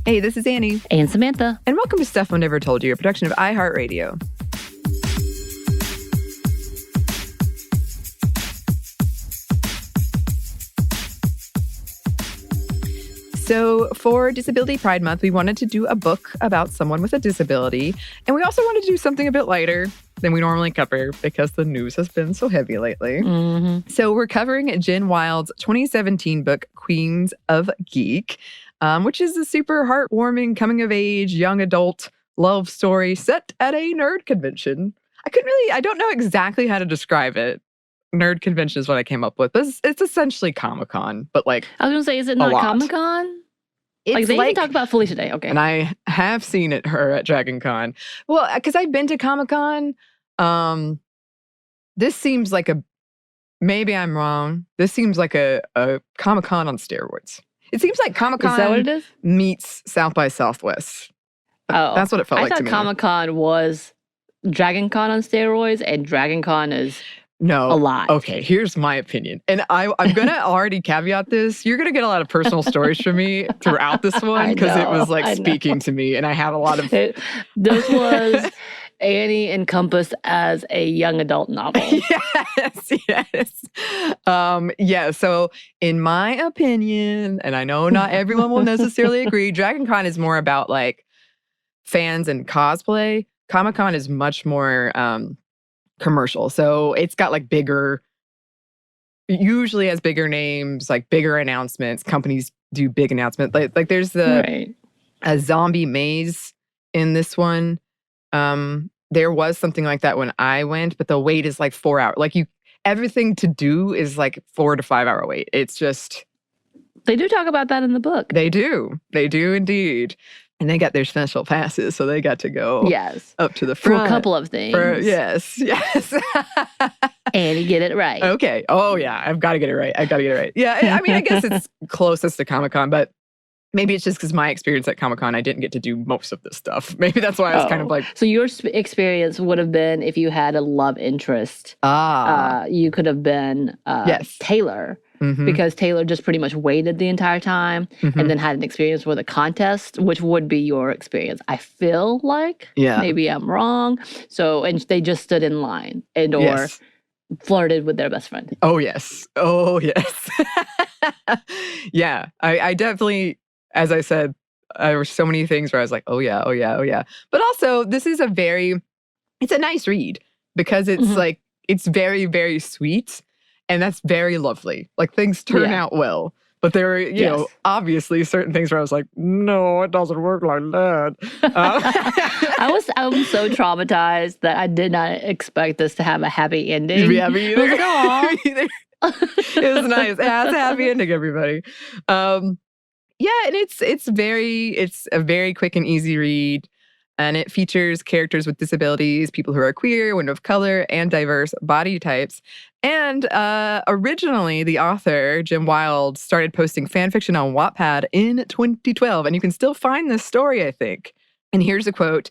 Hey, this is Anney. And Samantha. And welcome to Stuff Mom Never Told You, a production of iHeartRadio. So for Disability Pride Month, we wanted to do a book about someone with a disability. And we also wanted to do something a bit lighter than we normally cover because the news has been so heavy lately. Mm-hmm. So we're covering Jen Wilde's 2017 book, Queens of Geek, which is a super heartwarming coming-of-age young adult love story set at a nerd convention. I don't know exactly how to describe it. Nerd convention is what I came up with. It's essentially Comic-Con, but like I was going to say, is it not Comic-Con? Like, they even talk about Felicia Day, okay. And I have seen her at Dragon Con. Well, because I've been to Comic-Con. This seems like maybe I'm wrong. This seems like a Comic-Con on steroids. It seems like Comic-Con is that what it is? Meets South by Southwest. Oh. That's what it felt like to me. I thought Comic-Con was Dragon Con on steroids, and Dragon Con is... No. A lot. Okay, here's my opinion. And I'm going to already caveat this. You're going to get a lot of personal stories from me throughout this one because it was like speaking to me and I have a lot of... This was Anney encompassed as a young adult novel. Yes. Yeah, so in my opinion, and I know not everyone will necessarily agree, Dragon Con is more about like fans and cosplay. Comic-Con is much more... commercial. So it's got like usually has bigger names, like bigger announcements. Companies do big announcements. Like there's a zombie maze in this one. There was something like that when I went, but the wait is like 4 hours. Like everything to do is like 4 to 5 hour wait. It's just... They do talk about that in the book. They do indeed. And they got their special passes, so they got to go up to the front. For a couple of things. Yes. And you get it right. Okay. Oh, yeah. I've got to get it right. Yeah, I mean, I guess it's closest to Comic-Con, but maybe it's just because my experience at Comic-Con, I didn't get to do most of this stuff. Maybe that's why I was kind of like... So your experience would have been if you had a love interest. You could have been Taylor. Mm-hmm. Because Taylor just pretty much waited the entire time and then had an experience with a contest, which would be your experience. I feel like. Yeah. Maybe I'm wrong. So, and they just stood in line or flirted with their best friend. Oh, yes. Yeah. I definitely, as I said, there were so many things where I was like, oh, yeah. But also, this is it's a nice read because it's like, it's very, very sweet. And that's very lovely. Like, things turn out well. But there are, you know, obviously certain things where I was like, no, it doesn't work like that. I was so traumatized that I did not expect this to have a happy ending. Yeah, me either. It was nice. It has a happy ending, everybody. Yeah, and it's a very quick and easy read. And it features characters with disabilities, people who are queer, women of color, and diverse body types. And originally, the author, Jen Wilde, started posting fan fiction on Wattpad in 2012. And you can still find this story, I think. And here's a quote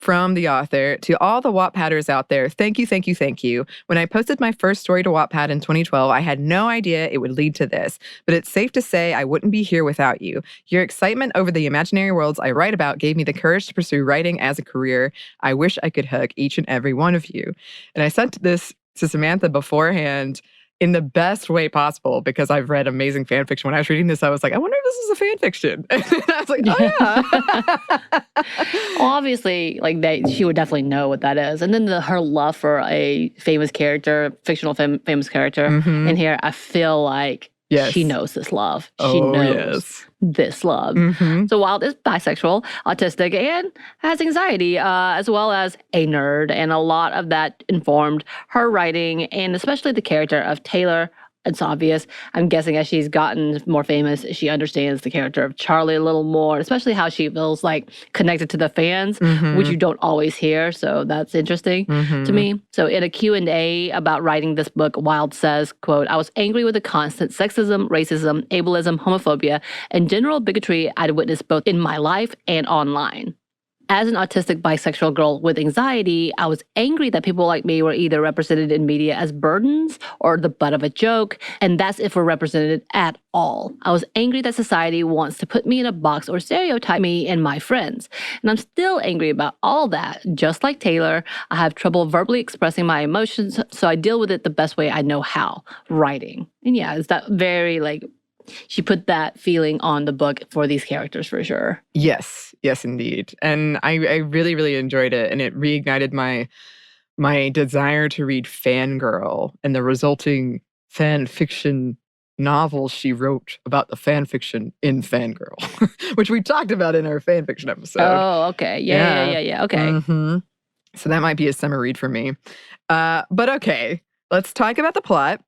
from the author: "To all the Wattpadders out there, thank you. When I posted my first story to Wattpad in 2012, I had no idea it would lead to this. But it's safe to say I wouldn't be here without you. Your excitement over the imaginary worlds I write about gave me the courage to pursue writing as a career. I wish I could hug each and every one of you." And I sent this to Samantha beforehand in the best way possible because I've read amazing fan fiction. When I was reading this, I was like, I wonder if this is a fan fiction. And I was like, oh yeah. Well, obviously, like she would definitely know what that is. And then her love for a famous character, fictional famous character in here, I feel like she knows this love. She knows this love. So Wilde is bisexual, autistic, and has anxiety, as well as a nerd. And a lot of that informed her writing, and especially the character of Taylor. It's obvious. I'm guessing as she's gotten more famous, she understands the character of Charlie a little more, especially how she feels like connected to the fans, which you don't always hear. So that's interesting to me. So in a Q&A about writing this book, Wilde says, quote, "I was angry with the constant sexism, racism, ableism, homophobia, and general bigotry I'd witnessed both in my life and online." As an autistic bisexual girl with anxiety, I was angry that people like me were either represented in media as burdens or the butt of a joke, and that's if we're represented at all. I was angry that society wants to put me in a box or stereotype me and my friends. And I'm still angry about all that. Just like Taylor, I have trouble verbally expressing my emotions, so I deal with it the best way I know how, writing. And yeah, it's that very she put that feeling on the book for these characters for sure. Yes, indeed. And I really, really enjoyed it. And it reignited my desire to read Fangirl and the resulting fan fiction novel she wrote about the fan fiction in Fangirl, which we talked about in our fan fiction episode. Oh, okay. Yeah. Okay. Mm-hmm. So that might be a summer read for me. But okay, let's talk about the plot.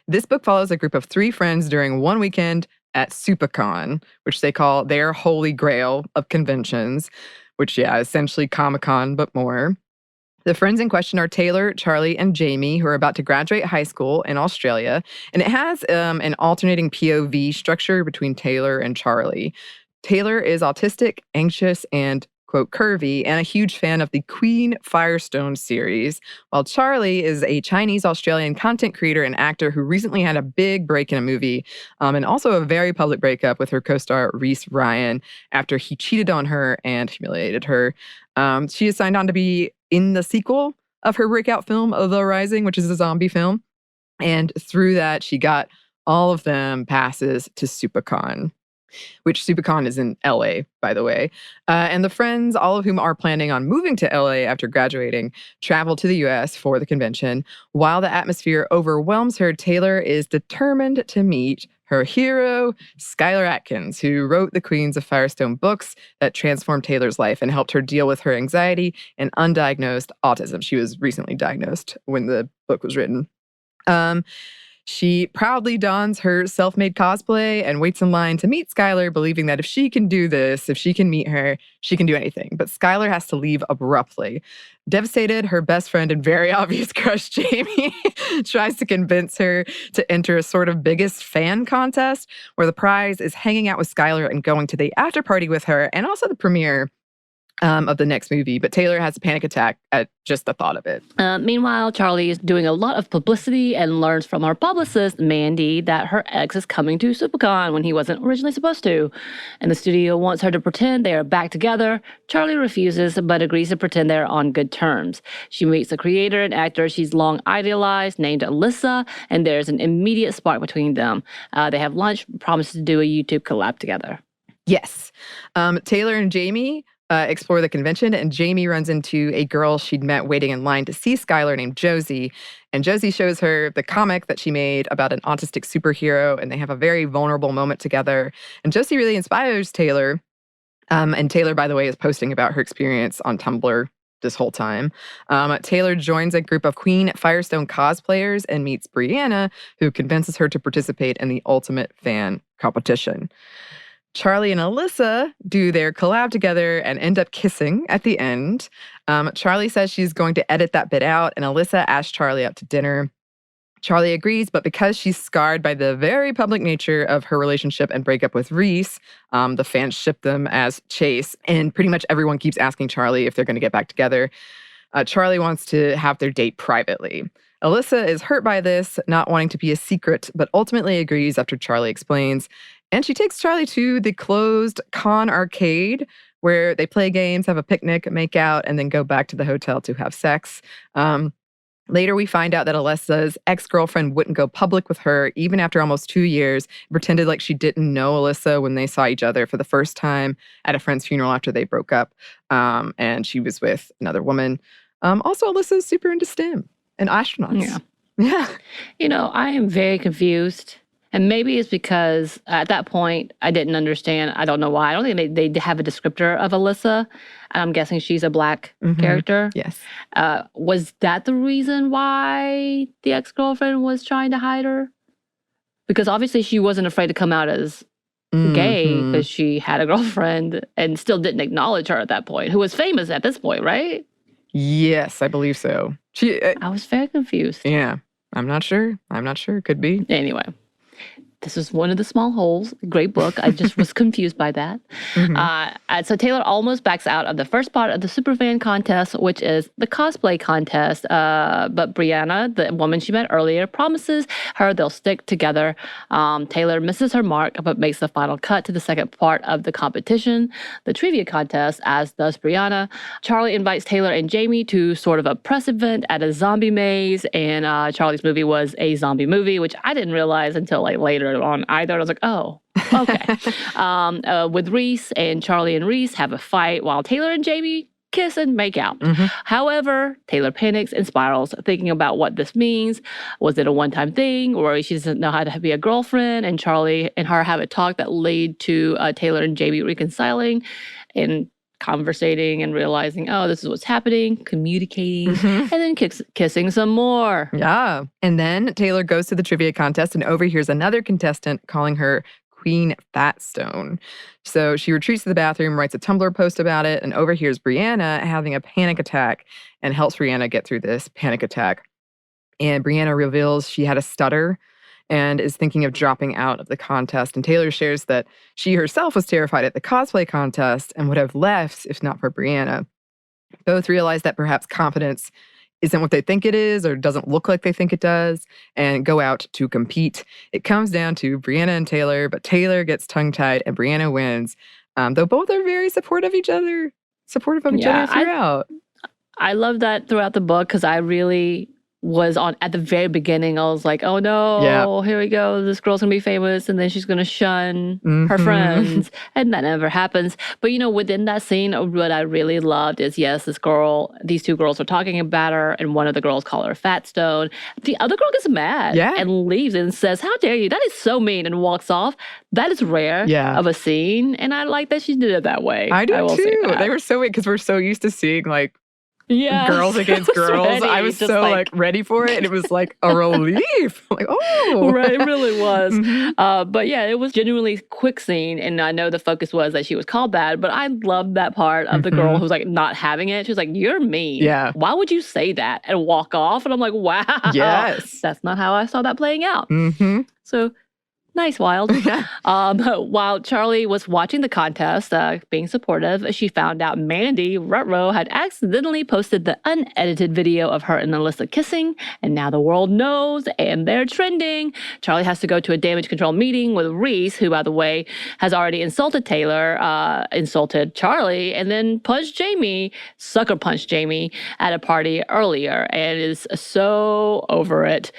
This book follows a group of 3 friends during one weekend at SuperCon, which they call their holy grail of conventions, which, essentially Comic-Con, but more. The friends in question are Taylor, Charlie, and Jamie, who are about to graduate high school in Australia. And it has an alternating POV structure between Taylor and Charlie. Taylor is autistic, anxious, and quote, curvy, and a huge fan of the Queen Firestone series, while Charlie is a Chinese-Australian content creator and actor who recently had a big break in a movie, and also a very public breakup with her co-star Reese Ryan after he cheated on her and humiliated her. She is signed on to be in the sequel of her breakout film, The Rising, which is a zombie film, and through that, she got all of them passes to SuperCon, which SuperCon is in LA, by the way. And the friends, all of whom are planning on moving to LA after graduating, travel to the US for the convention. While the atmosphere overwhelms her, Taylor is determined to meet her hero, Skylar Atkins, who wrote the Queens of Firestone books that transformed Taylor's life and helped her deal with her anxiety and undiagnosed autism. She was recently diagnosed when the book was written. She proudly dons her self-made cosplay and waits in line to meet Skylar, believing that if she can do this, if she can meet her, she can do anything. But Skylar has to leave abruptly. Devastated, her best friend and very obvious crush, Jamie, tries to convince her to enter a sort of biggest fan contest where the prize is hanging out with Skylar and going to the after party with her and also the premiere of the next movie, but Taylor has a panic attack at just the thought of it. Meanwhile, Charlie is doing a lot of publicity and learns from her publicist, Mandy, that her ex is coming to SuperCon when he wasn't originally supposed to. And the studio wants her to pretend they are back together. Charlie refuses, but agrees to pretend they're on good terms. She meets a creator and actor she's long idealized named Alyssa, and there's an immediate spark between them. They have lunch, promise to do a YouTube collab together. Yes. Taylor and Jamie explore the convention, and Jamie runs into a girl she'd met waiting in line to see Skylar named Josie. And Josie shows her the comic that she made about an autistic superhero, and they have a very vulnerable moment together. And Josie really inspires Taylor. And Taylor, by the way, is posting about her experience on Tumblr this whole time. Taylor joins a group of Queen Firestone cosplayers and meets Brianna, who convinces her to participate in the ultimate fan competition. Charlie and Alyssa do their collab together and end up kissing at the end. Charlie says she's going to edit that bit out, and Alyssa asks Charlie out to dinner. Charlie agrees, but because she's scarred by the very public nature of her relationship and breakup with Reese, the fans ship them as Chase, and pretty much everyone keeps asking Charlie if they're going to get back together. Charlie wants to have their date privately. Alyssa is hurt by this, not wanting to be a secret, but ultimately agrees after Charlie explains. And she takes Charlie to the closed con arcade where they play games, have a picnic, make out, and then go back to the hotel to have sex. Later, we find out that Alyssa's ex-girlfriend wouldn't go public with her even after almost 2 years, pretended like she didn't know Alyssa when they saw each other for the first time at a friend's funeral after they broke up. And she was with another woman. Also, Alyssa's super into STEM and astronauts. Yeah. You know, I am very confused. And maybe it's because at that point, I didn't understand. I don't know why. I don't think they have a descriptor of Alyssa. I'm guessing she's a Black character. Yes. Was that the reason why the ex-girlfriend was trying to hide her? Because obviously she wasn't afraid to come out as gay because she had a girlfriend and still didn't acknowledge her at that point, who was famous at this point, right? Yes, I believe so. I was very confused. Yeah. I'm not sure. Could be. Anyway. This was one of the small holes. Great book. I just was confused by that. And so Taylor almost backs out of the first part of the Superfan contest, which is the cosplay contest. But Brianna, the woman she met earlier, promises her they'll stick together. Taylor misses her mark, but makes the final cut to the second part of the competition, the trivia contest, as does Brianna. Charlie invites Taylor and Jamie to sort of a press event at a zombie maze, and Charlie's movie was a zombie movie, which I didn't realize until like later on either. I was like, oh, okay. With Reese, and Charlie and Reese have a fight while Taylor and Jamie kiss and make out. However, Taylor panics and spirals, thinking about what this means. Was it a one-time thing, or she doesn't know how to be a girlfriend? And Charlie and her have a talk that lead to Taylor and Jamie reconciling and conversating and realizing, oh, this is what's happening, communicating, and then kissing some more. Yeah. And then Taylor goes to the trivia contest and overhears another contestant calling her Queen Fatstone. So she retreats to the bathroom, writes a Tumblr post about it, and overhears Brianna having a panic attack and helps Brianna get through this panic attack. And Brianna reveals she had a stutter and is thinking of dropping out of the contest. And Taylor shares that she herself was terrified at the cosplay contest and would have left if not for Brianna. Both realize that perhaps confidence isn't what they think it is or doesn't look like they think it does, and go out to compete. It comes down to Brianna and Taylor, but Taylor gets tongue-tied and Brianna wins, though both are very supportive of each other throughout. I love that throughout the book, because I really was at the very beginning, I was like, oh no, here we go. This girl's gonna be famous and then she's gonna shun her friends. And that never happens. But within that scene, what I really loved is, yes, these two girls are talking about her, and one of the girls call her Fatstone. The other girl gets mad and leaves and says, how dare you? That is so mean, and walks off. That is rare of a scene. And I like that she did it that way. I do too. They were so weird because we're so used to seeing girls against girls. Ready, I was so ready for it, and it was like a relief. Like, oh, right, it really was. But yeah, it was genuinely quick scene, and I know the focus was that she was called bad, but I loved that part of the girl who's like not having it. She was like, "You're mean. Yeah, why would you say that?" and walk off. And I'm like, wow, yes, that's not how I saw that playing out. So. Nice, Wilde. While Charlie was watching the contest, being supportive, she found out Mandy Rutrow had accidentally posted the unedited video of her and Alyssa kissing, and now the world knows, and they're trending. Charlie has to go to a damage control meeting with Reese, who, by the way, has already insulted Taylor, insulted Charlie, and then sucker punched Jamie at a party earlier, and is so over it.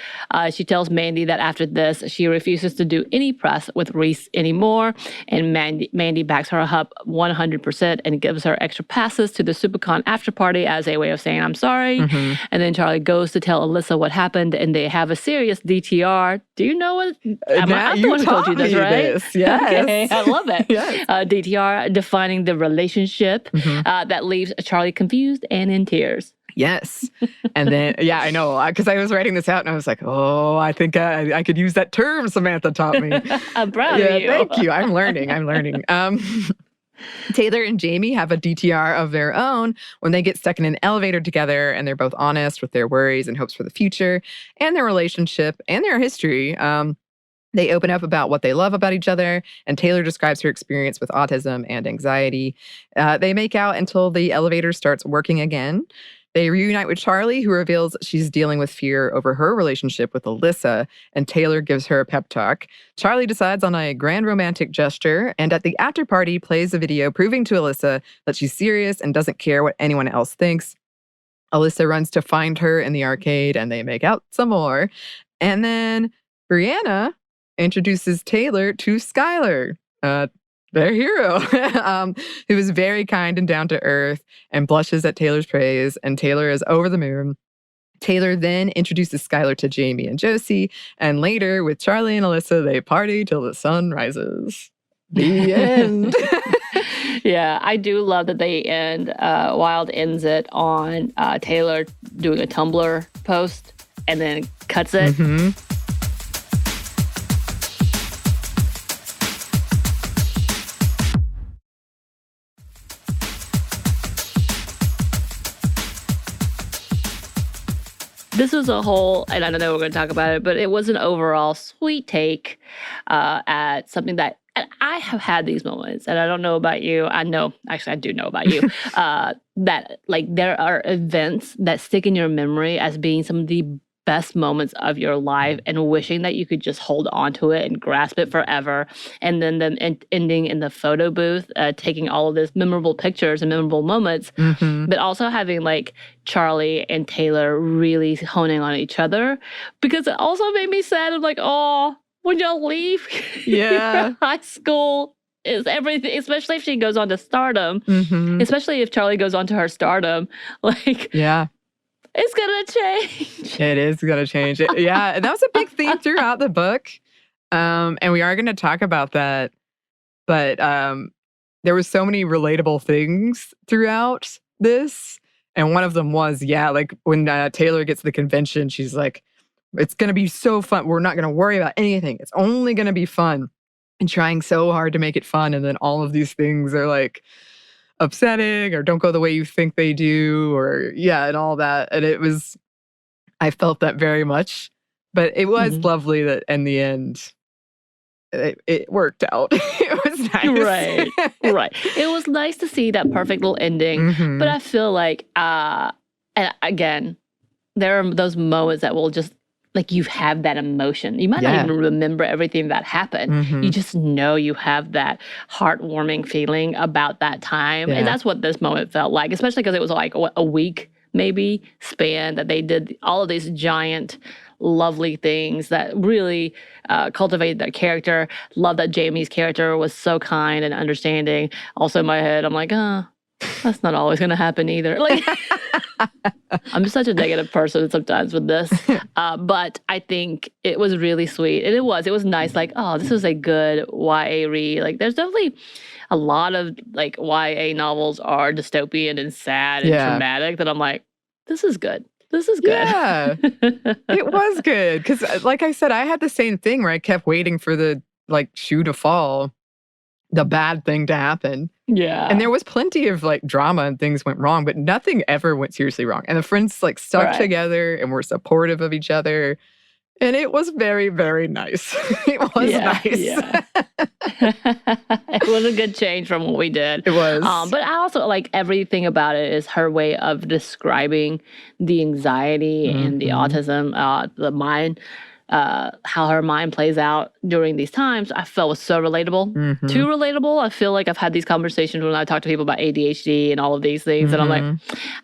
She tells Mandy that after this, she refuses to do any press with Reese anymore, and Mandy backs her up 100% and gives her extra passes to the SuperCon after party as a way of saying I'm sorry. And then Charlie goes to tell Alyssa what happened, and they have a serious DTR. Do you know what? I'm the one who told you this, right? This. Yes. Okay, I love it. Yes. DTR, defining the relationship that leaves Charlie confused and in tears. Yes. And then, I know, because I was writing this out and I was like, oh, I think I could use that term Samantha taught me. I'm proud of you. Thank you. I'm learning. Taylor and Jamie have a DTR of their own when they get stuck in an elevator together, and they're both honest with their worries and hopes for the future and their relationship and their history. They open up about what they love about each other, and Taylor describes her experience with autism and anxiety. They make out until the elevator starts working again. They reunite with Charlie, who reveals she's dealing with fear over her relationship with Alyssa, and Taylor gives her a pep talk. Charlie decides on a grand romantic gesture, and at the after party plays a video proving to Alyssa that she's serious and doesn't care what anyone else thinks. Alyssa runs to find her in the arcade, and they make out some more. And then Brianna introduces Taylor to Skylar, their hero, who is very kind and down to earth and blushes at Taylor's praise, and Taylor is over the moon. Taylor then introduces Skylar to Jamie and Josie, and later, with Charlie and Alyssa, they party till the sun rises. The end. Yeah, I do love that they end. Wilde ends it on Taylor doing a Tumblr post and then cuts it. This was a whole, and I don't know we're going to talk about it, but it was an overall sweet take at something that, and I have had these moments, and I don't know about you. I do know about you, that like there are events that stick in your memory as being some of the best moments of your life, and wishing that you could just hold on to it and grasp it forever. And then the ending in the photo booth, taking all of this memorable pictures and memorable moments, but also having like Charlie and Taylor really honing on each other, because it also made me sad. I'm like, oh, when y'all leave, yeah, high school is everything, especially if she goes on to stardom, especially if Charlie goes on to her stardom, like, yeah. It's gonna change. It is gonna change. Yeah, and that was a big theme throughout the book. And we are gonna talk about that. But there were so many relatable things throughout this. And one of them was, like when Taylor gets to the convention, she's like, it's gonna be so fun. We're not gonna worry about anything. It's only gonna be fun. And trying so hard to make it fun. And then all of these things are like upsetting or don't go the way you think they do, or and all that. And I felt that very much, but it was lovely that in the end it worked out. It was nice. Right. It was nice to see that perfect little ending, but I feel like and again, there are those moments that will just, like, you have that emotion. You might not even remember everything that happened. You just know you have that heartwarming feeling about that time. And that's what this moment felt like, especially because it was like a week maybe span that they did all of these giant, lovely things that really cultivated their character. Love that Jamie's character was so kind and understanding. Also in my head, I'm like, that's not always going to happen either. Like, I'm such a negative person sometimes with this. But I think it was really sweet. And it was nice. Like, oh, this is a good YA read. Like, there's definitely a lot of like YA novels are dystopian and sad and traumatic that I'm like, this is good. This is good. Yeah, it was good. Because like I said, I had the same thing where I kept waiting for the like shoe to fall, the bad thing to happen. Yeah. And there was plenty of like drama and things went wrong, but nothing ever went seriously wrong. And the friends like stuck together and were supportive of each other. And it was very, very nice. It was nice. Yeah. It was a good change from what we did. It was. But I also like everything about it is her way of describing the anxiety and the autism, the mind, how her mind plays out during these times, I felt was so relatable. Too relatable. I feel like I've had these conversations when I talk to people about ADHD and all of these things, and I'm like,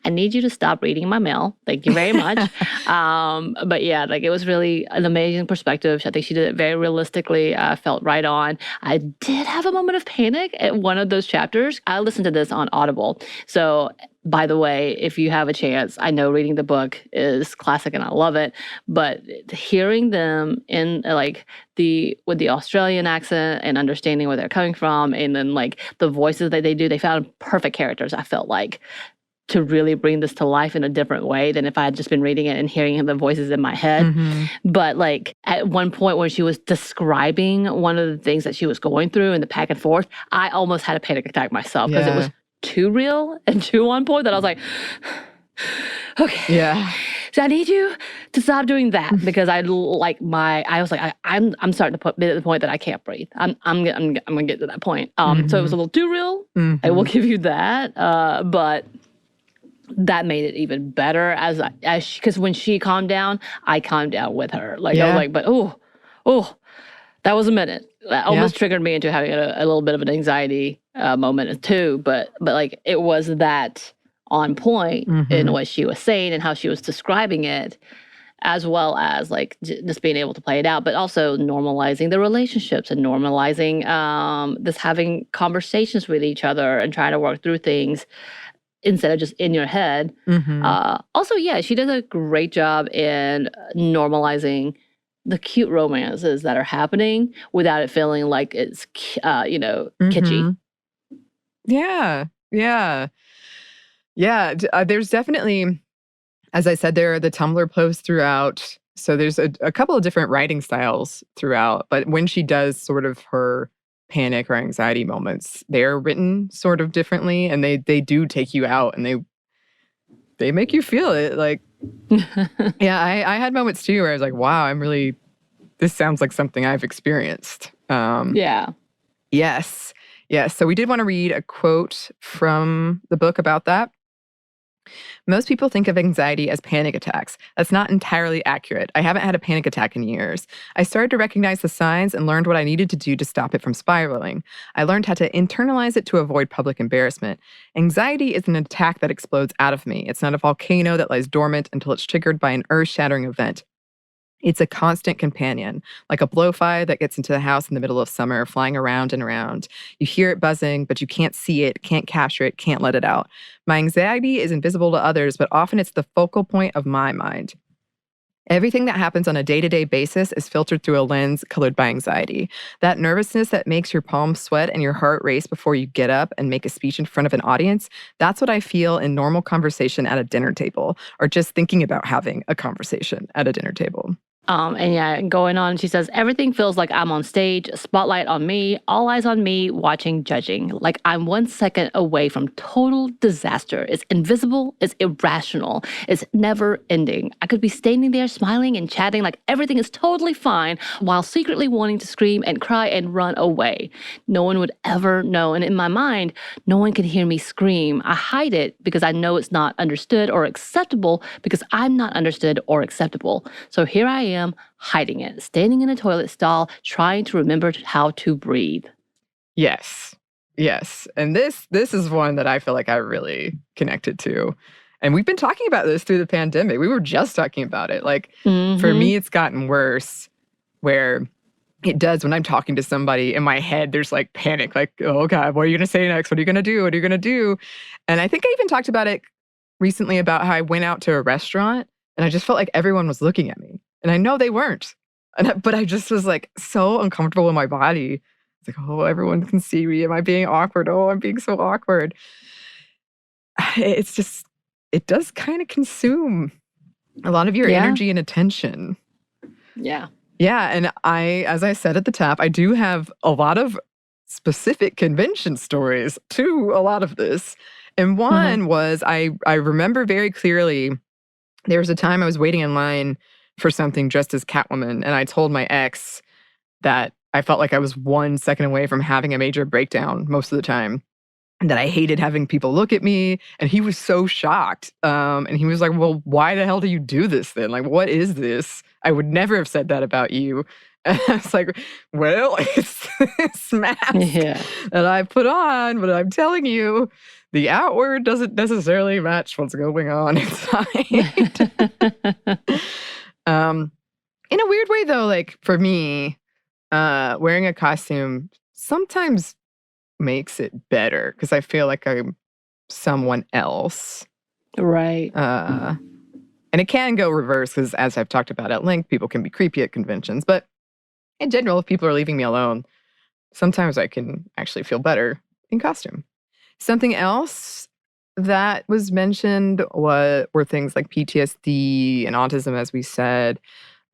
I need you to stop reading my mail. Thank you very much. But yeah, like it was really an amazing perspective. I think she did it very realistically. I felt right on. I did have a moment of panic at one of those chapters. I listened to this on Audible. So by the way, if you have a chance, I know reading the book is classic and I love it, but hearing them in like with the Australian accent and understanding where they're coming from, and then like the voices that they do, they found perfect characters, I felt like, to really bring this to life in a different way than if I had just been reading it and hearing the voices in my head. But like at one point when she was describing one of the things that she was going through and the back and forth, I almost had a panic attack myself because it was too real and too on point that I was like, okay. Yeah. So I need you to stop doing that because I'm starting to be at the point that I can't breathe. I'm gonna get to that point. So it was a little too real. I will give you that. But that made it even better because when she calmed down, I calmed down with her. Like I was like, but oh, that was a minute. That almost triggered me into having a little bit of an anxiety moment too. But like it was that on point in what she was saying and how she was describing it, as well as like just being able to play it out, but also normalizing the relationships and normalizing this having conversations with each other and trying to work through things instead of just in your head. Also, she does a great job in normalizing the cute romances that are happening without it feeling like it's, kitschy. Yeah. There's definitely, as I said, there are the Tumblr posts throughout. So there's a couple of different writing styles throughout. But when she does sort of her panic or anxiety moments, they're written sort of differently, and they do take you out, and they make you feel it. Like Yeah, I had moments too where I was like, wow, this sounds like something I've experienced. Yeah. Yes. Yes. So we did want to read a quote from the book about that. Most people think of anxiety as panic attacks. That's not entirely accurate. I haven't had a panic attack in years. I started to recognize the signs and learned what I needed to do to stop it from spiraling. I learned how to internalize it to avoid public embarrassment. Anxiety is an attack that explodes out of me. It's not a volcano that lies dormant until it's triggered by an earth-shattering event. It's a constant companion, like a blowfly that gets into the house in the middle of summer, flying around and around. You hear it buzzing, but you can't see it, can't capture it, can't let it out. My anxiety is invisible to others, but often it's the focal point of my mind. Everything that happens on a day-to-day basis is filtered through a lens colored by anxiety. That nervousness that makes your palms sweat and your heart race before you get up and make a speech in front of an audience, that's what I feel in normal conversation at a dinner table, or just thinking about having a conversation at a dinner table. And yeah, going on, she says, everything feels like I'm on stage, spotlight on me, all eyes on me, watching, judging. Like I'm 1 second away from total disaster. It's invisible, it's irrational, it's never ending. I could be standing there smiling and chatting like everything is totally fine while secretly wanting to scream and cry and run away. No one would ever know. And in my mind, no one can hear me scream. I hide it because I know it's not understood or acceptable because I'm not understood or acceptable. So here I am hiding it, standing in a toilet stall, trying to remember how to breathe. Yes. Yes. And this is one that I feel like I really connected to. And we've been talking about this through the pandemic. We were just talking about it. Like, for me, it's gotten worse where it does when I'm talking to somebody in my head, there's like panic, like, oh God, what are you going to say next? What are you going to do? What are you going to do? And I think I even talked about it recently about how I went out to a restaurant and I just felt like everyone was looking at me. And I know they weren't. But I just was like so uncomfortable in my body. It's like, oh, everyone can see me. Am I being awkward? Oh, I'm being so awkward. It's just, it does kind of consume a lot of your energy and attention. Yeah. Yeah. And as I said at the top, I do have a lot of specific convention stories to a lot of this. And one was, I remember very clearly, there was a time I was waiting in line for something dressed as Catwoman. And I told my ex that I felt like I was 1 second away from having a major breakdown most of the time. And that I hated having people look at me. And he was so shocked. And he was like, well, why the hell do you do this then? Like, what is this? I would never have said that about you. And I was like, well, it's this mask that I put on, but I'm telling you, the outward doesn't necessarily match what's going on inside. In a weird way, though, like for me, wearing a costume sometimes makes it better because I feel like I'm someone else. Right. And it can go reverse because, as I've talked about at length, people can be creepy at conventions. But in general, if people are leaving me alone, sometimes I can actually feel better in costume. Something else that was mentioned were things like PTSD and autism, as we said.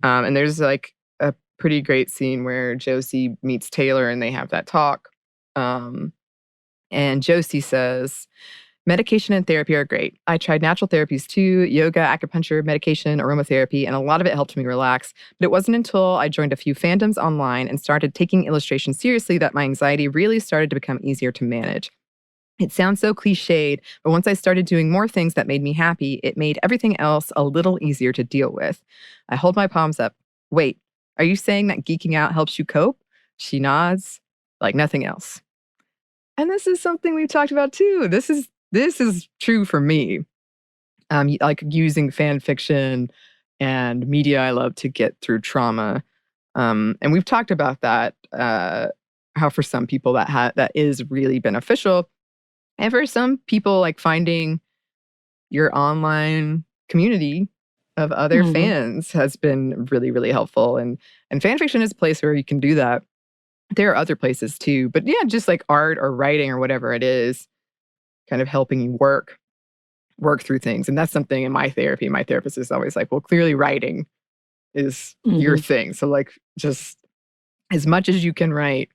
And there's like a pretty great scene where Josie meets Taylor and they have that talk. And Josie says, medication and therapy are great. I tried natural therapies too, yoga, acupuncture, medication, aromatherapy, and a lot of it helped me relax. But it wasn't until I joined a few fandoms online and started taking illustration seriously that my anxiety really started to become easier to manage. It sounds so cliched, but once I started doing more things that made me happy, it made everything else a little easier to deal with. I hold my palms up. Wait, are you saying that geeking out helps you cope? She nods, like nothing else. And this is something we've talked about too. This is true for me. Like using fan fiction and media I love to get through trauma. And we've talked about that, how for some people that is really beneficial. And for some people, like finding your online community of other fans has been really, really helpful. And fan fiction is a place where you can do that. There are other places too, but yeah, just like art or writing or whatever it is, kind of helping you work through things. And that's something in my therapy. My therapist is always like, well, clearly writing is your thing. So like just as much as you can write,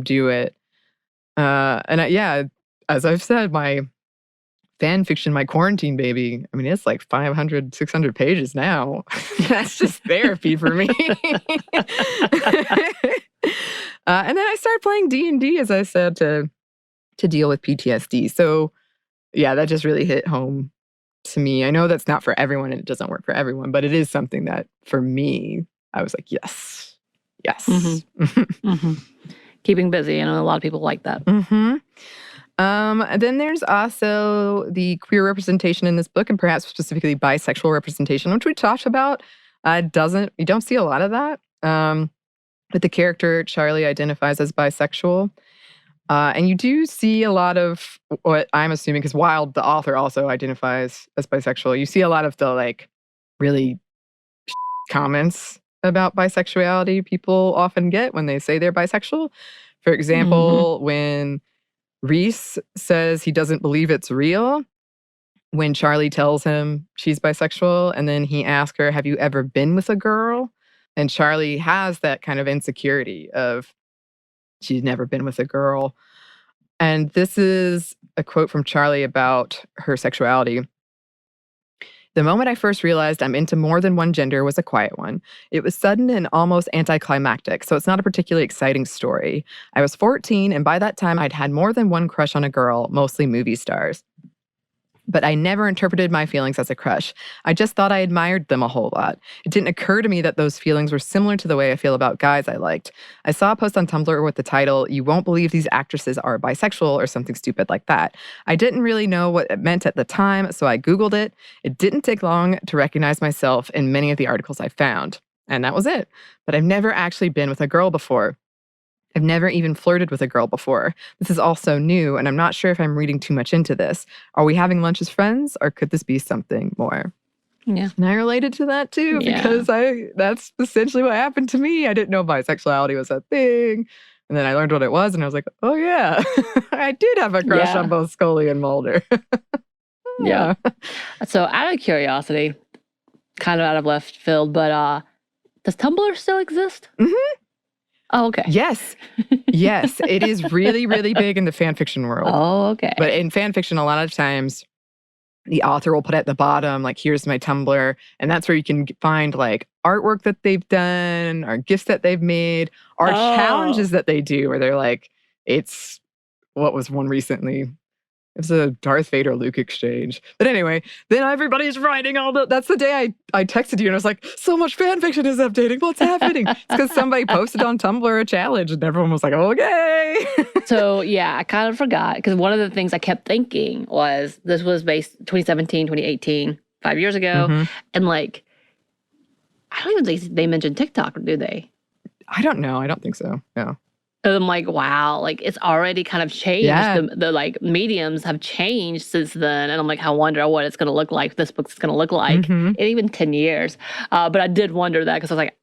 do it. As I've said, my fan fiction, my quarantine baby. I mean, it's like 500, 600 pages now. That's just therapy for me. And then I started playing D&D, as I said, to deal with PTSD. So yeah, that just really hit home to me. I know that's not for everyone and it doesn't work for everyone, but it is something that for me, I was like, yes. Keeping busy. I know a lot of people like that. And then there's also the queer representation in this book, and perhaps specifically bisexual representation, which we talked about. You don't see a lot of that. But the character, Charlie, identifies as bisexual. And you do see a lot of what I'm assuming, because Wilde, the author, also identifies as bisexual. You see a lot of the like really comments about bisexuality people often get when they say they're bisexual. For example, when Reese says he doesn't believe it's real, when Charlie tells him she's bisexual, and then he asks her, have you ever been with a girl? And Charlie has that kind of insecurity of she's never been with a girl. And this is a quote from Charlie about her sexuality. The moment I first realized I'm into more than one gender was a quiet one. It was sudden and almost anticlimactic, so it's not a particularly exciting story. I was 14, and by that time I'd had more than one crush on a girl, mostly movie stars. But I never interpreted my feelings as a crush. I just thought I admired them a whole lot. It didn't occur to me that those feelings were similar to the way I feel about guys I liked. I saw a post on Tumblr with the title, "You won't believe these actresses are bisexual," or something stupid like that. I didn't really know what it meant at the time, so I Googled it. It didn't take long to recognize myself in many of the articles I found. And that was it. But I've never actually been with a girl before. I've never even flirted with a girl before. This is all so new, and I'm not sure if I'm reading too much into this. Are we having lunch as friends, or could this be something more? Yeah. And I related to that too, because that's essentially what happened to me. I didn't know bisexuality was a thing. And then I learned what it was, and I was like, oh yeah, I did have a crush on both Scully and Mulder. Yeah. So out of curiosity, kind of out of left field, but does Tumblr still exist? Oh, okay. Yes. Yes. It is really, really big in the fan fiction world. Oh, okay. But in fan fiction, a lot of times, the author will put at the bottom, like, here's my Tumblr. And that's where you can find, like, artwork that they've done, or gifts that they've made, or challenges that they do, where they're like, what was one recently? It was a Darth Vader Luke exchange. But anyway, then everybody's writing that's the day I texted you and I was like, so much fan fiction is updating. What's happening? It's because somebody posted on Tumblr a challenge and everyone was like, okay. So yeah, I kind of forgot, because one of the things I kept thinking was this was based 2017, 2018, 5 years ago. And like, I don't even think they mentioned TikTok, do they? I don't know. I don't think so. No. I'm like, wow, like it's already kind of changed. Yeah. The like mediums have changed since then. And I'm like, I wonder what it's going to look like, this book's going to look like in even 10 years. But I did wonder that, because I was like,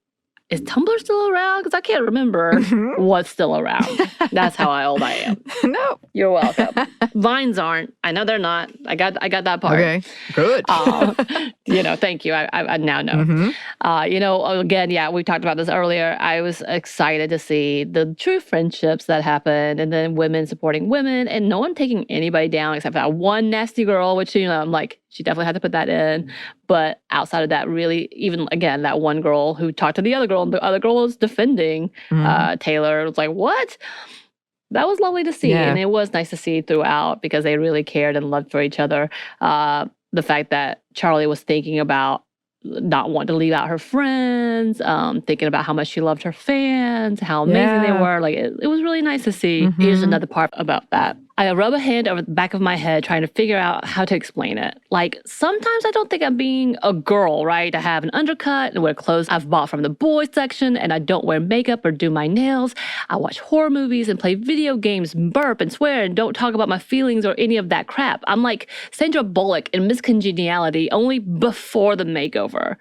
is Tumblr still around? Because I can't remember what's still around. That's how old I am. No. You're welcome. Vines aren't. I know they're not. I got that part. Okay, good. Thank you. I now know. Again, we talked about this earlier. I was excited to see the true friendships that happened, and then women supporting women, and no one taking anybody down except for that one nasty girl, which, I'm like, she definitely had to put that in. But outside of that, really, even, again, that one girl who talked to the other girl, and the other girl was defending Taylor. It was like, what? That was lovely to see. Yeah. And it was nice to see throughout, because they really cared and loved for each other. The fact that Charlie was thinking about not wanting to leave out her friends, thinking about how much she loved her fans, how amazing they were. Like, it was really nice to see. Here's another part about that. I rub a hand over the back of my head trying to figure out how to explain it. Like, sometimes I don't think I'm being a girl, right? I have an undercut and wear clothes I've bought from the boys section, and I don't wear makeup or do my nails. I watch horror movies and play video games, burp and swear, and don't talk about my feelings or any of that crap. I'm like Sandra Bullock in Miss Congeniality, only before the makeover.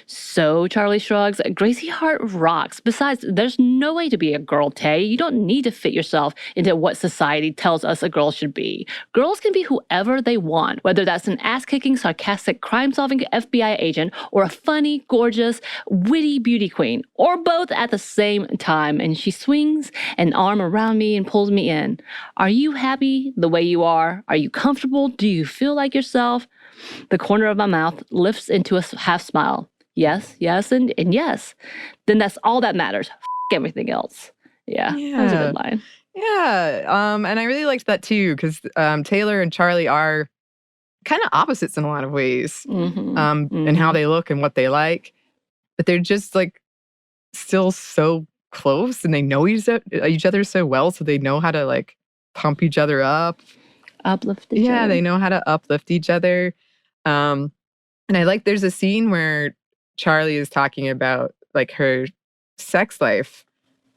So, Charlie shrugs, Gracie Hart rocks. Besides, there's no way to be a girl, Tay. You don't need to fit yourself into what society tells us a girl should be. Girls can be whoever they want, whether that's an ass-kicking, sarcastic, crime-solving FBI agent or a funny, gorgeous, witty beauty queen, or both at the same time. And she swings an arm around me and pulls me in. Are you happy the way you are? Are you comfortable? Do you feel like yourself? The corner of my mouth lifts into a half smile. Yes, yes, and yes. Then that's all that matters. F everything else. Yeah, that was a good line. Yeah, and I really liked that too, because Taylor and Charlie are kind of opposites in a lot of ways, in how they look and what they like. But they're just like still so close, and they know each other so well, so they know how to like pump each other up. Uplift each other. Yeah, they know how to uplift each other. And I like there's a scene where Charlie is talking about like her sex life,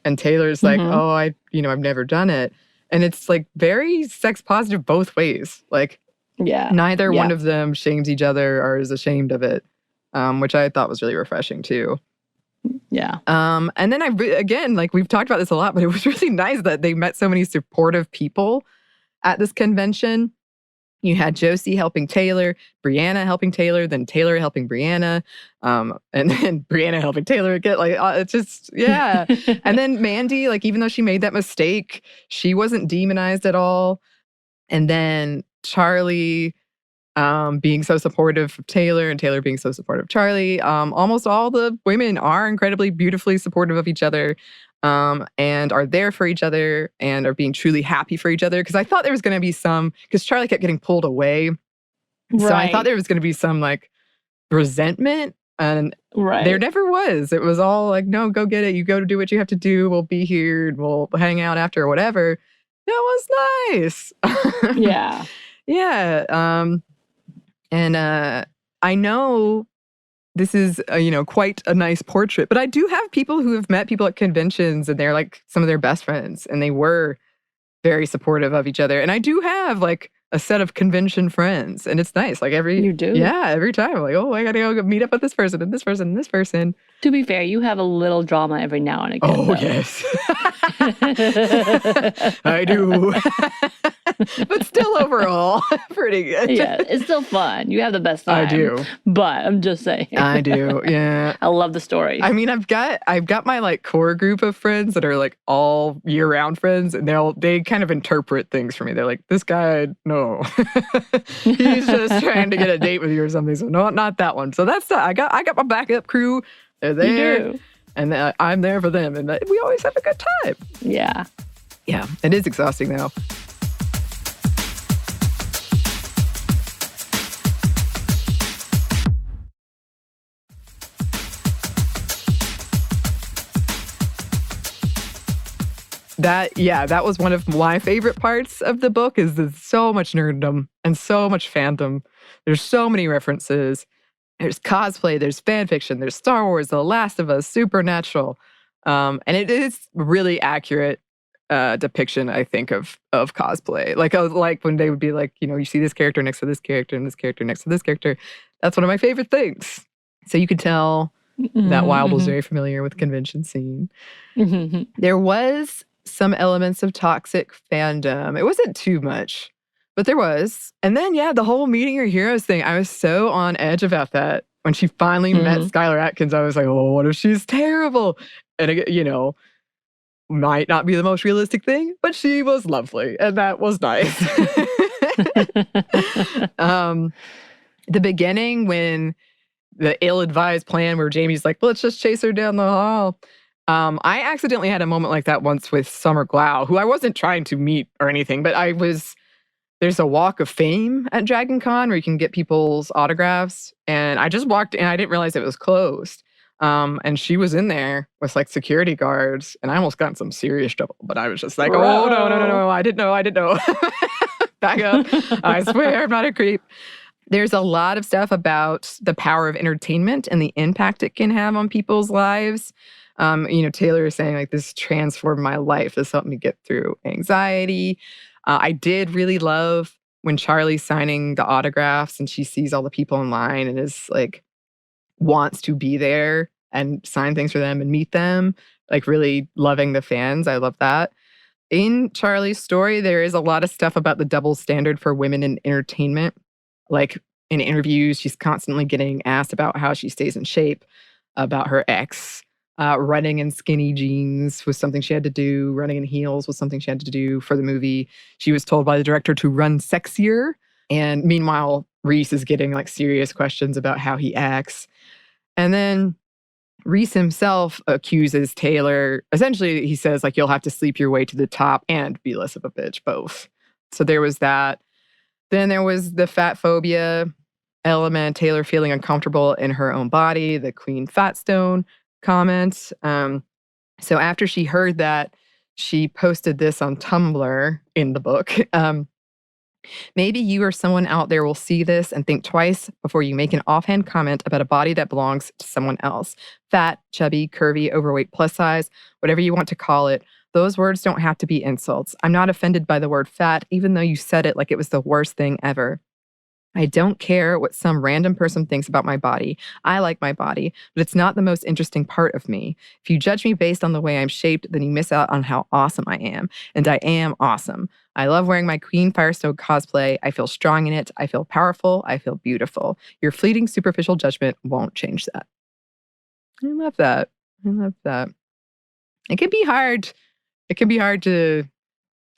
and Taylor's like, oh, I've never done it. And it's like very sex positive both ways. Like, neither one of them shames each other or is ashamed of it, which I thought was really refreshing too. Yeah. And then again, like we've talked about this a lot, but it was really nice that they met so many supportive people at this convention. You had Josie helping Taylor, Brianna helping Taylor, then Taylor helping Brianna, and then Brianna helping Taylor again. Like, it's just, yeah. And then Mandy, like, even though she made that mistake, she wasn't demonized at all. And then Charlie being so supportive of Taylor and Taylor being so supportive of Charlie. Almost all the women are incredibly beautifully supportive of each other. And are there for each other and are being truly happy for each other. Because I thought there was going to be because Charlie kept getting pulled away. Right. So I thought there was going to be some like resentment, and there never was. It was all like, no, go get it. You go to do what you have to do. We'll be here and we'll hang out after or whatever. That was nice. Yeah. Yeah. And I know this is, quite a nice portrait. But I do have people who have met people at conventions and they're like some of their best friends. And they were very supportive of each other. And I do have like a set of convention friends. And it's nice. Like You do? Yeah, every time. I'm like, oh, I got to go meet up with this person and this person and this person. To be fair, you have a little drama every now and again. Oh, yes. I do. But still overall, pretty good. Yeah, it's still fun. You have the best time. I do. But I'm just saying. I do, yeah. I love the story. I mean, I've got my like core group of friends that are like all year round friends, and they kind of interpret things for me. They're like, this guy, no. He's just trying to get a date with you or something. So no, not that one. So that's I got my backup crew. They're there. You do. And I'm there for them. And we always have a good time. Yeah. Yeah. It is exhausting though. That was one of my favorite parts of the book, is there's so much nerdom and so much fandom. There's so many references. There's cosplay, there's fan fiction, there's Star Wars, The Last of Us, Supernatural. And it is really accurate depiction, I think, of cosplay. Like when they would be like, you see this character next to this character and this character next to this character. That's one of my favorite things. So you could tell that Wilde was very familiar with the convention scene. There was some elements of toxic fandom. It wasn't too much, but there was. And then, the whole meeting your heroes thing, I was so on edge about that. When she finally met Skylar Atkins, I was like, oh, what if she's terrible? And, might not be the most realistic thing, but she was lovely. And that was nice. The beginning, when the ill-advised plan where Jamie's like, let's just chase her down the hall. I accidentally had a moment like that once with Summer Glau, who I wasn't trying to meet or anything, but there's a walk of fame at Dragon Con where you can get people's autographs. And I just walked in, I didn't realize it was closed. And she was in there with like security guards, and I almost got in some serious trouble, but I was just like, oh, no, I didn't know. Back up. I swear I'm not a creep. There's a lot of stuff about the power of entertainment and the impact it can have on people's lives. Taylor is saying like, this transformed my life. This helped me get through anxiety. I did really love when Charlie's signing the autographs and she sees all the people in line and is like, wants to be there and sign things for them and meet them, like really loving the fans. I love that. in Charlie's story, there is a lot of stuff about the double standard for women in entertainment. Like in interviews, she's constantly getting asked about how she stays in shape, about her ex. Running in skinny jeans was something she had to do. Running in heels was something she had to do for the movie. She was told by the director to run sexier. And meanwhile, Reese is getting like serious questions about how he acts. And then Reese himself accuses Taylor. Essentially, he says, like, you'll have to sleep your way to the top and be less of a bitch, both. So there was that. Then there was the fat phobia element, Taylor feeling uncomfortable in her own body, the Queen Fatstone comments. So after she heard that, she posted this on Tumblr in the book. Maybe you or someone out there will see this and think twice before you make an offhand comment about a body that belongs to someone else. Fat, chubby, curvy, overweight, plus size, whatever you want to call it. Those words don't have to be insults. I'm not offended by the word fat, even though you said it like it was the worst thing ever. I don't care what some random person thinks about my body. I like my body, but it's not the most interesting part of me. If you judge me based on the way I'm shaped, then you miss out on how awesome I am. And I am awesome. I love wearing my Queen Firestone cosplay. I feel strong in it. I feel powerful. I feel beautiful. Your fleeting superficial judgment won't change that. I love that. I love that. It can be hard. It can be hard to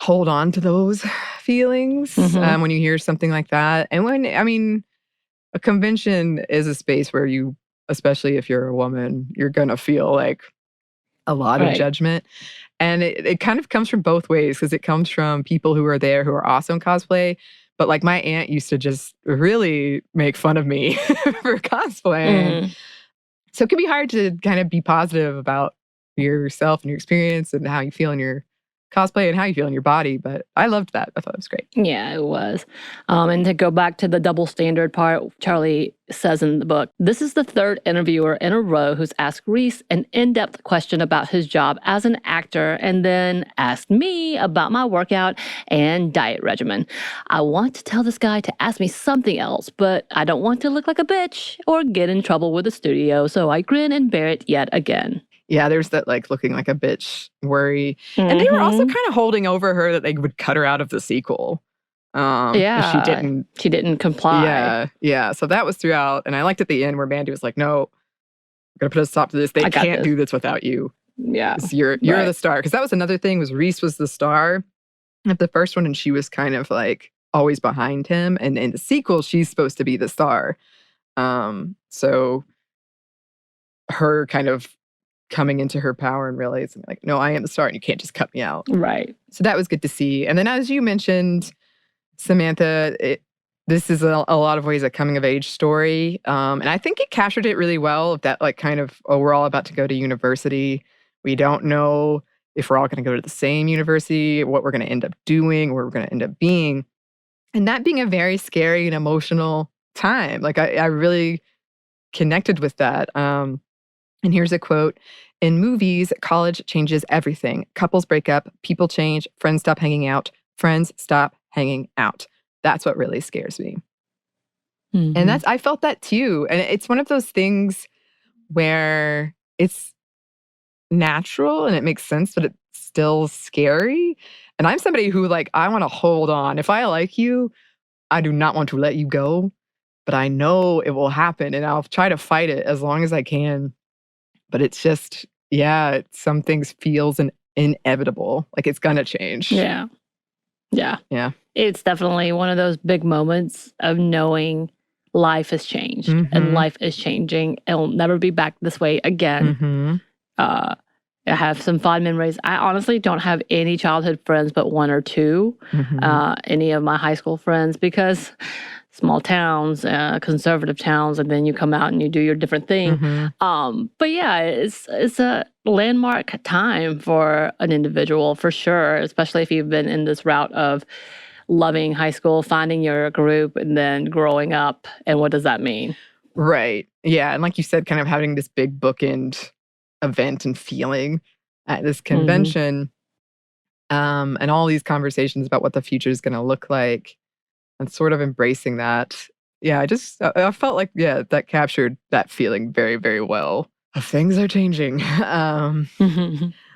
hold on to those feelings when you hear something like that. And a convention is a space where you, especially if you're a woman, you're going to feel like a lot of judgment. And it kind of comes from both ways, because it comes from people who are there who are awesome cosplay. But like my aunt used to just really make fun of me for cosplaying. So it can be hard to kind of be positive about yourself and your experience and how you feel in your cosplay and how you feel in your body, but I loved that. I thought it was great. Yeah, it was. And to go back to the double standard part, Charlie says in the book, this is the third interviewer in a row who's asked Reese an in-depth question about his job as an actor and then asked me about my workout and diet regimen. I want to tell this guy to ask me something else, but I don't want to look like a bitch or get in trouble with the studio, so I grin and bear it yet again. Yeah, there's that like looking like a bitch worry. And they were also kind of holding over her that they would cut her out of the sequel. If she didn't comply. Yeah. So that was throughout. And I liked at the end where Mandy was like, no, I'm going to put a stop to this. They can't do this without you. Yeah. You're the star. Because that was another thing, was Reese was the star of the first one, and she was kind of like always behind him. And in the sequel, she's supposed to be the star. So her kind of coming into her power and realizing like, no, I am the star and you can't just cut me out. Right. So that was good to see. And then as you mentioned, Samantha, this is a lot of ways a coming of age story. And I think it captured it really well, that like kind of, we're all about to go to university. We don't know if we're all going to go to the same university, what we're going to end up doing, where we're going to end up being. And that being a very scary and emotional time. Like I really connected with that. And here's a quote. In movies, college changes everything. Couples break up, people change, friends stop hanging out, friends stop hanging out. That's what really scares me. And I felt that too. And it's one of those things where it's natural and it makes sense, but it's still scary. And I'm somebody who like, I want to hold on. If I like you, I do not want to let you go, but I know it will happen and I'll try to fight it as long as I can. But it's just, some things feels inevitable. Like it's gonna change. Yeah. It's definitely one of those big moments of knowing life has changed and life is changing. It'll never be back this way again. I have some fond memories. I honestly don't have any childhood friends but one or two, any of my high school friends, because small towns, conservative towns, and then you come out and you do your different thing. But yeah, it's a landmark time for an individual for sure, especially if you've been in this route of loving high school, finding your group, and then growing up. And what does that mean? Right. Yeah. And like you said, kind of having this big bookend event and feeling at this convention, and all these conversations about what the future is going to look like. And sort of embracing that. Yeah, I felt like, that captured that feeling very, very well. Things are changing.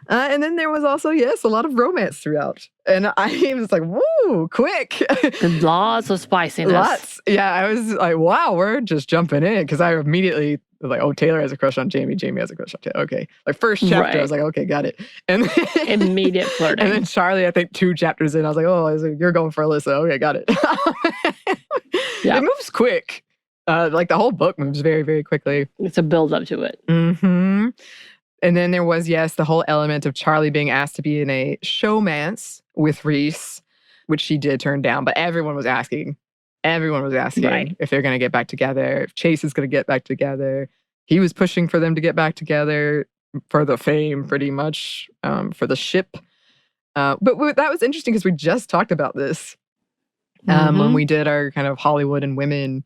And then there was also, yes, a lot of romance throughout. And I was like, woo, quick. Lots of spiciness. Lots. Yeah, I was like, wow, we're just jumping in. Because I immediately was like, oh, Taylor has a crush on Jamie. Jamie has a crush on Taylor. Okay. Like first chapter, I was like, okay, got it. And then, immediate flirting. And then Charlie, I think 2 chapters in, I was like, you're going for Alyssa. Okay, got it. Yeah. It moves quick. Like the whole book moves very, very quickly. It's a build up to it. Mm-hmm. And then there was, yes, the whole element of Charlie being asked to be in a showmance with Reese, which she did turn down. But everyone was asking. Right. If they're going to get back together, if Chase is going to get back together. He was pushing for them to get back together for the fame, pretty much, for the ship. But that was interesting because we just talked about this when we did our kind of Hollywood and women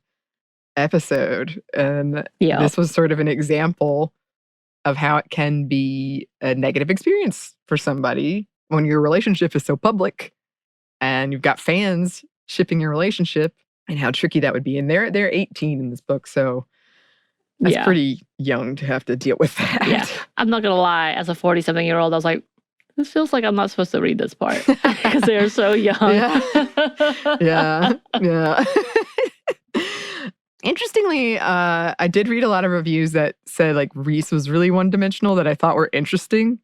episode. And this was sort of an example of how it can be a negative experience for somebody when your relationship is so public and you've got fans shipping your relationship and how tricky that would be. And they're 18 in this book, so that's pretty young to have to deal with that. Yeah, I'm not gonna lie. As a 40-something-year-old, I was like, this feels like I'm not supposed to read this part because they're so young. Yeah. Interestingly, I did read a lot of reviews that said like Reese was really one-dimensional that I thought were interesting.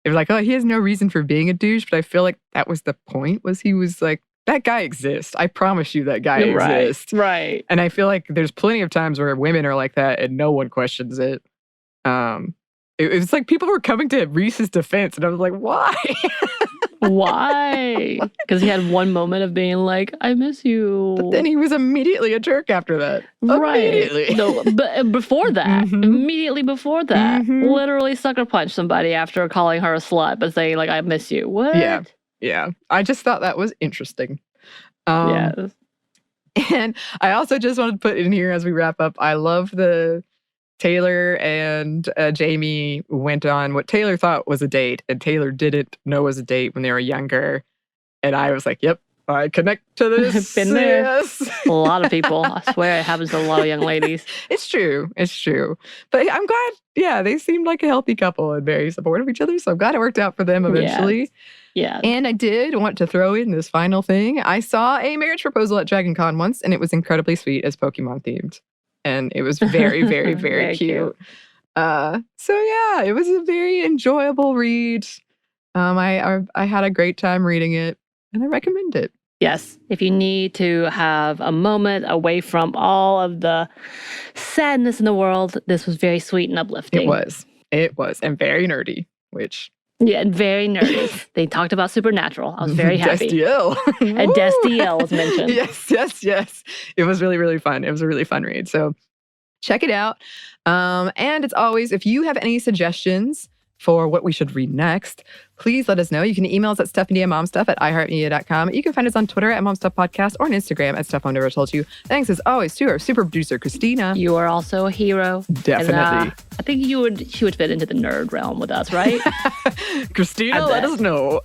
They were like, oh, he has no reason for being a douche, but I feel like that was the point, was he was like, that guy exists. I promise you that guy exists. Right. And I feel like there's plenty of times where women are like that and no one questions it. It was like people were coming to Reese's defense and I was like, why? Why? Because he had one moment of being like, I miss you. But then he was immediately a jerk after that. Right. Immediately. No, but before that, immediately before that, literally sucker punched somebody after calling her a slut, but saying like, I miss you. What? Yeah. I just thought that was interesting. Yes. And I also just wanted to put in here as we wrap up, I love the Taylor and Jamie went on what Taylor thought was a date, and Taylor didn't know was a date when they were younger. And I was like, yep, I connect to this. Been there. Yes. A lot of people. I swear it happens to a lot of young ladies. It's true. But I'm glad, they seemed like a healthy couple and very supportive of each other. So I'm glad it worked out for them eventually. Yeah. And I did want to throw in this final thing. I saw a marriage proposal at Dragon Con once, and it was incredibly sweet as Pokemon themed. And it was very, very, very cute. It was a very enjoyable read. I had a great time reading it, and I recommend it. Yes, if you need to have a moment away from all of the sadness in the world, this was very sweet and uplifting. It was, and very nerdy, which... Yeah, and very nerdy. They talked about Supernatural. I was very happy. Destiel. And Destiel was mentioned. Yes. It was really, really fun. It was a really fun read. So check it out. And it's always, if you have any suggestions for what we should read next, please let us know. You can email us at stephaniamomstuff@iheartmedia.com. You can find us on Twitter at momstuffpodcast or on Instagram at Stuff Mom Never Told You. Thanks as always to our super producer, Christina. You are also a hero. Definitely. And, I think she would fit into the nerd realm with us, right? Christina, let us know.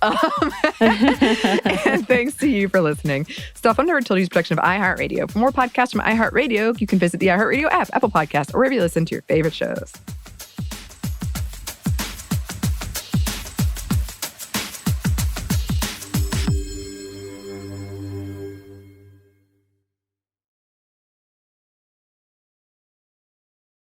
And thanks to you for listening. Stuff Mom Never Told You is a production of iHeartRadio. For more podcasts from iHeartRadio, you can visit the iHeartRadio app, Apple Podcasts, or wherever you listen to your favorite shows.